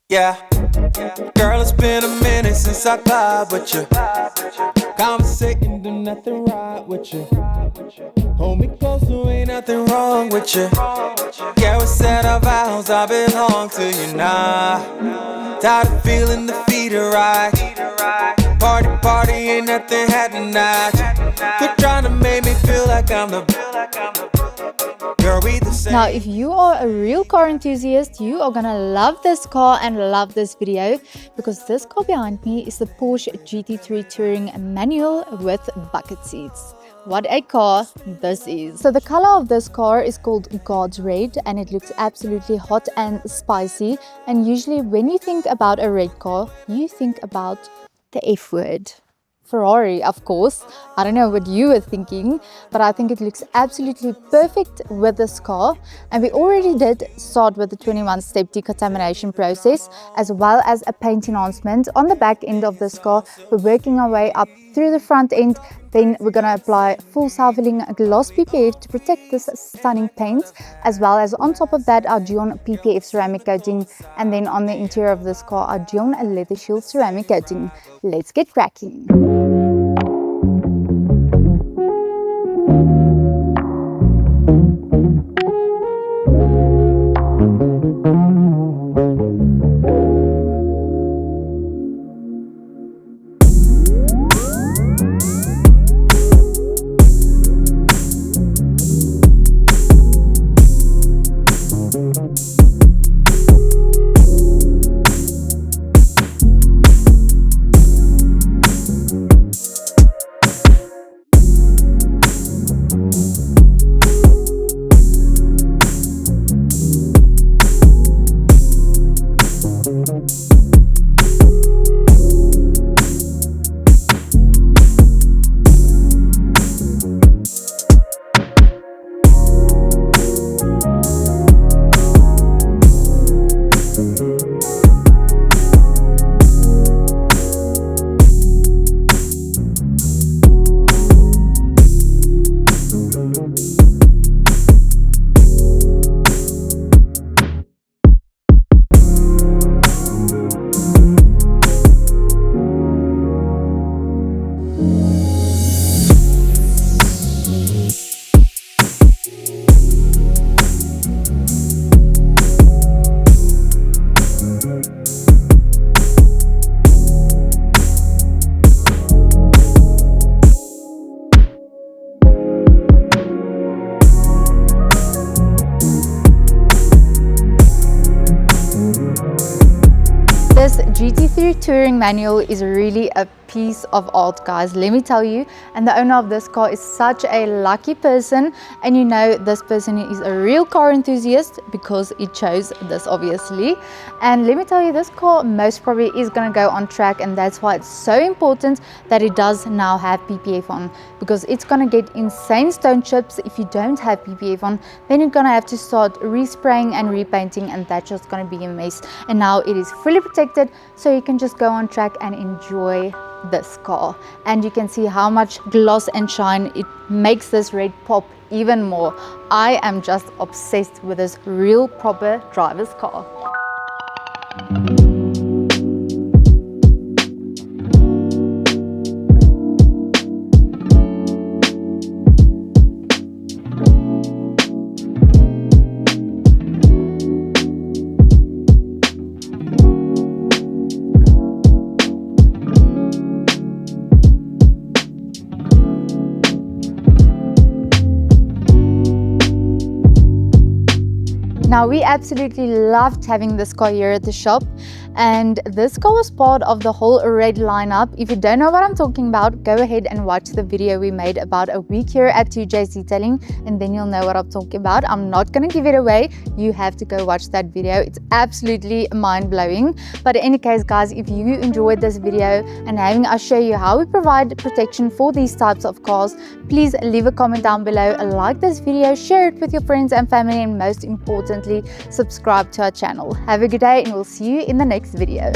Yeah, girl, it's been a minute since I cried with you. Conversating, do nothing right with you. Hold me close, so ain't nothing wrong with you. Yeah, we said our vows, I belong to you now. Tired of feeling the feet are right. Party, ain't nothing had tonight. Quit trying to make me feel like I'm the girl, we the same. Now, if you are a real car enthusiast, you are gonna love this car and love this video, because this car behind me is the Porsche GT3 Touring manual with bucket seats. What a car this is. So the color of this car is called God's Red, and it looks absolutely hot and spicy. And usually when you think about a red car, you think about the F word. Ferrari, of course. I don't know what you were thinking, but I think it looks absolutely perfect with this car. And we already did start with the 21-step decontamination process, as well as a paint enhancement on the back end of this car. We're working our way up through the front end. Then we're going to apply full self-healing gloss PPF to protect this stunning paint, as well as on top of that our Dion PPF ceramic coating, and then on the interior of this car our Dion leather shield ceramic coating. Let's get cracking. This GT3 Touring manual is really a piece of art, guys, let me tell you. And the owner of this car is such a lucky person, and you know this person is a real car enthusiast because he chose this, obviously. And let me tell you, this car most probably is going to go on track, and that's why it's so important that it does now have PPF on, because it's going to get insane stone chips. If you don't have PPF on, then you're going to have to start respraying and repainting, and that's just going to be a mess. And now it is fully protected, so you can just go on track and enjoy this car. And you can see how much gloss and shine it makes this red pop even more. I am just obsessed with this real proper driver's car. Now, we absolutely loved having this car here at the shop, and this car was part of the whole red lineup. If you don't know what I'm talking about, go ahead and watch the video we made about a week here at 2J's Detailing, and then you'll know what I'm talking about. I'm not going to give it away. You have to go watch that video. It's absolutely mind-blowing. But in any case, guys, if you enjoyed this video and having us show you how we provide protection for these types of cars, please leave a comment down below, like this video, share it with your friends and family, and most importantly, subscribe to our channel. Have a good day, and we'll see you in the next video.